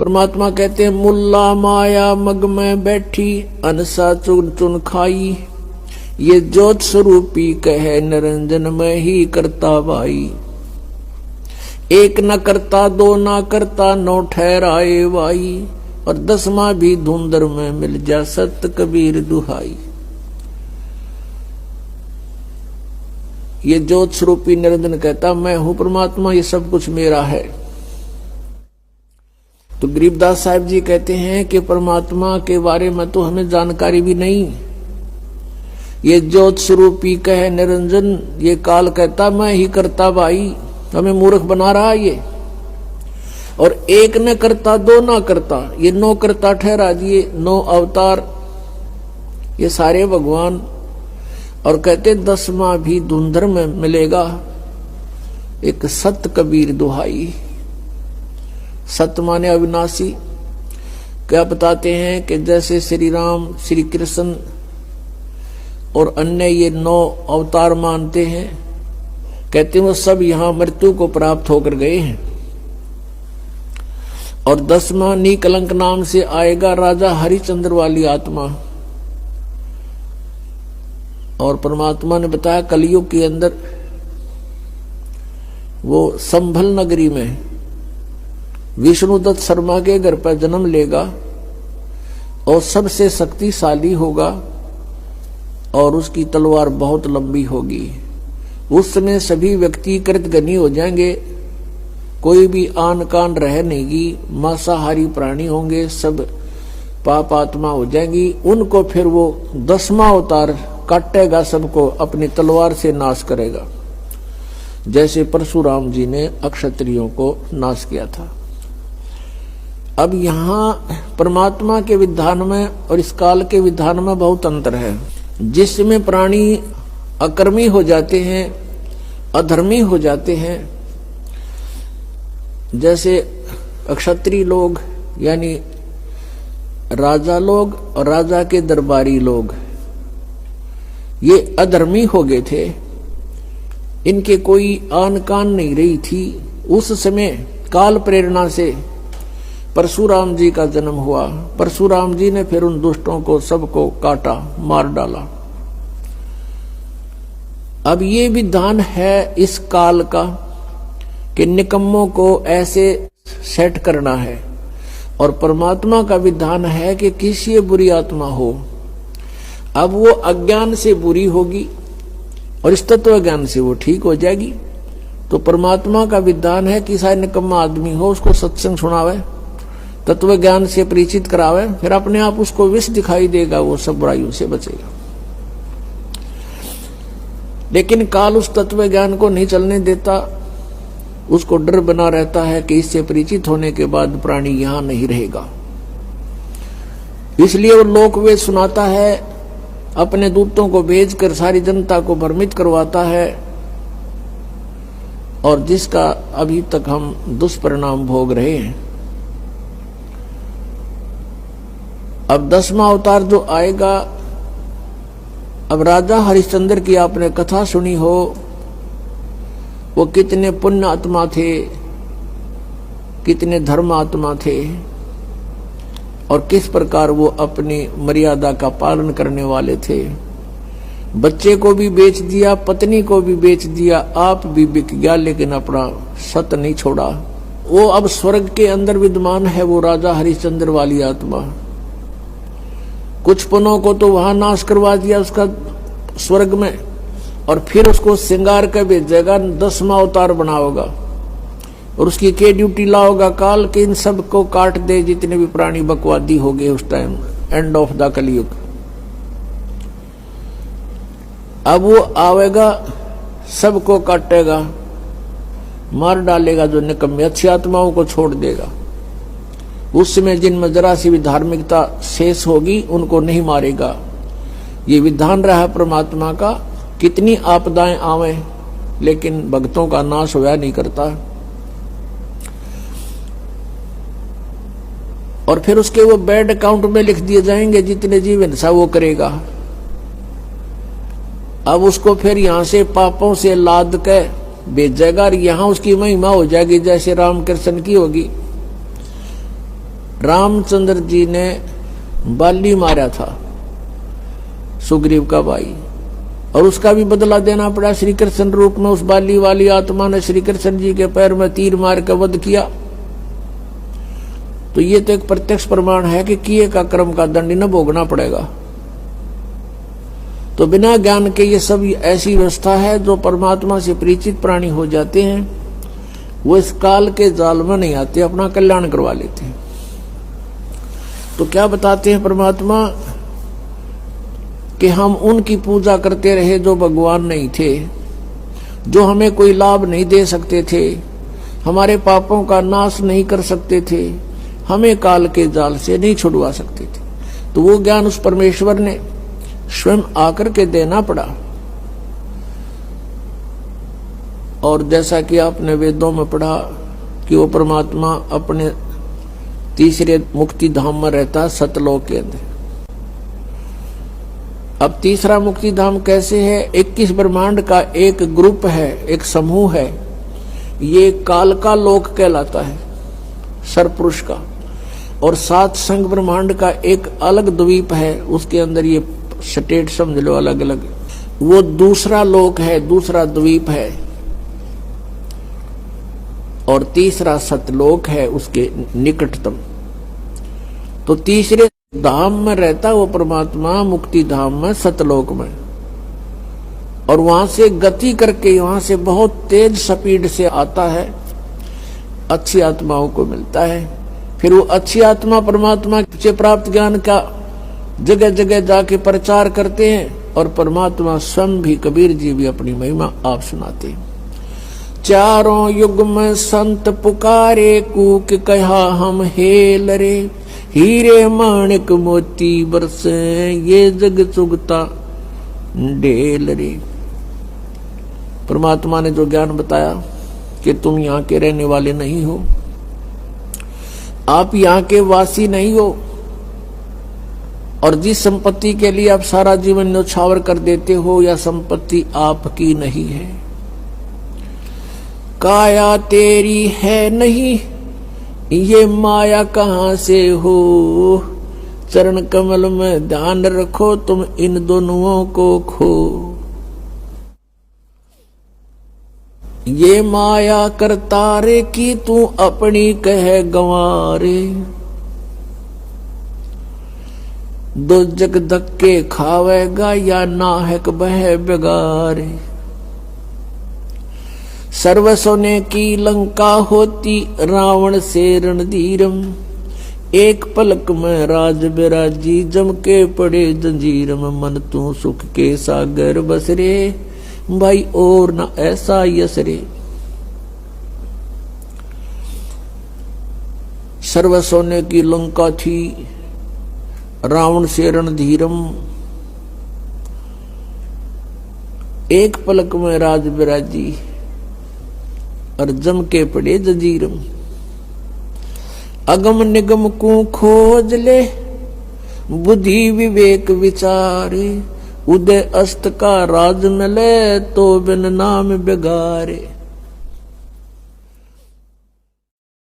परमात्मा कहते हैं मुल्ला माया मग में बैठी अनसा चुन चुन खाई, ये ज्योत स्वरूपी कहे निरंजन में ही करता भाई। एक न करता दो न करता नौ ठहराए भाई, और 10वां भी धुंधर में मिल जा सत कबीर दुहाई। ये ज्योत स्वरूपी निरंजन कहता मैं हूं परमात्मा, ये सब कुछ मेरा है। तो गरीबदास साहब जी कहते हैं कि परमात्मा के बारे में तो हमें जानकारी भी नहीं। ये ज्योत स्वरूपी कहे निरंजन, ये काल कहता मैं ही करता भाई, हमें मूर्ख बना रहा ये। और एक न करता दो ना करता, ये 9 करता ठहरा दिए, 9 अवतार ये सारे भगवान। और कहते 10वां भी धुंधर में मिलेगा, एक सत कबीर दुहाई। सत माने अविनाशी। क्या बताते हैं कि जैसे श्री राम श्री कृष्ण और अन्य ये 9 अवतार मानते हैं, कहते हैं वो सब यहां मृत्यु को प्राप्त होकर गए हैं। और 10वां निकलंक नाम से आएगा राजा हरिश्चंद्र वाली आत्मा। और परमात्मा ने बताया कलयुग के अंदर वो संभल नगरी में विष्णुदत्त शर्मा के घर पर जन्म लेगा और सबसे शक्तिशाली होगा और उसकी तलवार बहुत लंबी होगी। उस समय सभी व्यक्ति कृतघ्नी हो जाएंगे, कोई भी आन कान रह नहीं, मांसाहारी प्राणी होंगे, सब पाप आत्मा हो जाएंगी। उनको फिर वो 10वां अवतार काटेगा, सबको अपनी तलवार से नाश करेगा, जैसे परशुराम जी ने अक्षत्रियों को नाश किया था। अब यहाँ परमात्मा के विधान में और इस काल के विधान में बहुत अंतर है। जिसमें प्राणी अकर्मी हो जाते हैं, अधर्मी हो जाते हैं, जैसे अक्षत्रिय लोग यानी राजा लोग और राजा के दरबारी लोग, ये अधर्मी हो गए थे, इनके कोई आन कान नहीं रही थी। उस समय काल प्रेरणा से परशुराम जी का जन्म हुआ। परशुराम जी ने फिर उन दुष्टों को सबको काटा, मार डाला। अब ये विधान है इस काल का कि निकम्मों को ऐसे सेट करना है, और परमात्मा का विधान है कि किसी बुरी आत्मा हो, अब वो अज्ञान से बुरी होगी और इस तत्व ज्ञान से वो ठीक हो जाएगी। तो परमात्मा का विधान है कि शायद निकम्मा आदमी हो उसको सत्संग सुनावे, तत्व ज्ञान से परिचित करावे, फिर अपने आप उसको विष दिखाई देगा, वो सब बुराइयों से बचेगा। लेकिन काल उस तत्व ज्ञान को नहीं चलने देता, उसको डर बना रहता है कि इससे परिचित होने के बाद प्राणी यहां नहीं रहेगा। इसलिए वो लोकवेद सुनाता है, अपने दूतों को भेजकर सारी जनता को भ्रमित करवाता है, और जिसका अभी तक हम दुष्परिणाम भोग रहे हैं। अब 10वां अवतार जो आएगा, अब राजा हरिश्चंद्र की आपने कथा सुनी हो, वो कितने पुण्य आत्मा थे, कितने धर्म आत्मा थे, और किस प्रकार वो अपनी मर्यादा का पालन करने वाले थे। बच्चे को भी बेच दिया, पत्नी को भी बेच दिया, आप भी बिक गया, लेकिन अपना सत नहीं छोड़ा। वो अब स्वर्ग के अंदर विद्यमान है, वो राजा हरिश्चंद्र वाली आत्मा। कुछ पुनों को तो वहां नाश करवा दिया उसका स्वर्ग में, और फिर उसको श्रृंगार कर भेजेगा, 10वां अवतार बनाओगा, और उसकी के ड्यूटी लाओगा काल के इन सब को काट दे, जितने भी प्राणी बकवादी हो गए उस टाइम, एंड ऑफ द कलयुग। अब वो आवेगा, सबको काटेगा, मार डालेगा, जो निकम्मे अच्छी आत्माओं को छोड़ देगा। उस समय जिनमें जरा सी भी धार्मिकता शेष होगी उनको नहीं मारेगा। ये विधान रहा परमात्मा का, कितनी आपदाएं आवे लेकिन भक्तों का नाश होया नहीं करता। और फिर उसके वो बैड अकाउंट में लिख दिए जाएंगे, जितने जीव हिंसा वो करेगा। अब उसको फिर यहां से पापों से लाद के भेजेगा, और यहां उसकी महिमा हो जाएगी जैसे रामकृष्ण की होगी। रामचंद्र जी ने बाली मारा था, सुग्रीव का भाई, और उसका भी बदला देना पड़ा श्री कृष्ण रूप में। उस बाली वाली आत्मा ने श्री कृष्ण जी के पैर में तीर मार कर वध किया। तो ये तो एक प्रत्यक्ष प्रमाण है कि किए का कर्म का दंड न भोगना पड़ेगा। तो बिना ज्ञान के ये सब ऐसी व्यवस्था है, जो परमात्मा से परिचित प्राणी हो जाते हैं वो इस काल के जाल में नहीं आते, अपना कल्याण करवा लेते हैं। तो क्या बताते हैं परमात्मा कि हम उनकी पूजा करते रहे जो भगवान नहीं थे, जो हमें कोई लाभ नहीं दे सकते थे, हमारे पापों का नाश नहीं कर सकते थे, हमें काल के जाल से नहीं छुड़वा सकते थे। तो वो ज्ञान उस परमेश्वर ने स्वयं आकर के देना पड़ा। और जैसा कि आपने वेदों में पढ़ा कि वो परमात्मा अपने तीसरे मुक्ति धाम में रहता, सतलोक के अंदर। अब तीसरा मुक्ति धाम कैसे है? 21 ब्रह्मांड का एक ग्रुप है, एक समूह है, ये काल का लोक कहलाता है, सरपुरुष का। और 7 संग ब्रह्मांड का एक अलग द्वीप है, उसके अंदर ये स्टेट समझ लो अलग अलग, वो दूसरा लोक है, दूसरा द्वीप है। और तीसरा सतलोक है उसके निकटतम। तो तीसरे धाम में रहता वो परमात्मा, मुक्ति धाम में, सतलोक में। और वहां से गति करके वहां से बहुत तेज स्पीड से आता है, अच्छी आत्माओं को मिलता है। फिर वो अच्छी आत्मा परमात्मा से प्राप्त ज्ञान का जगह जगह जाके प्रचार करते हैं। और परमात्मा स्वयं भी, कबीर जी भी अपनी महिमा आप सुनाते हैं। चारों युग में संत पुकारे, कूक कहा हम हेल रे, हीरे माणिक मोती बरसे, ये जग चुगता ढेल रे। परमात्मा ने जो ज्ञान बताया कि तुम यहाँ के रहने वाले नहीं हो, आप यहाँ के वासी नहीं हो, और जिस संपत्ति के लिए आप सारा जीवन न्यौछावर कर देते हो, यह संपत्ति आपकी नहीं है, काया तेरी है नहीं, ये माया कहां से हो। चरण कमल में ध्यान रखो, तुम इन दोनों को खो। ये माया करतारे की तू अपनी कह गंवारे, दो जग धक्के खावेगा या नाहक बह बेगारे। सर्व सोने की लंका होती रावण से रणधीरम, एक पलक में राज बिराजी जम के पड़े जंजीरम। मन तू सुख के सागर बसरे, भाई और न ऐसा यसरे। सर्व सोने की लंका थी, रावण से रणधीरम, एक पलक में राज बिराजी और जम के पड़े जंजीरम। अगम निगम को खोज ले, बुद्धि विवेक विचारे, उदय अस्त का राज मिले, तो बिन नाम बिगारे।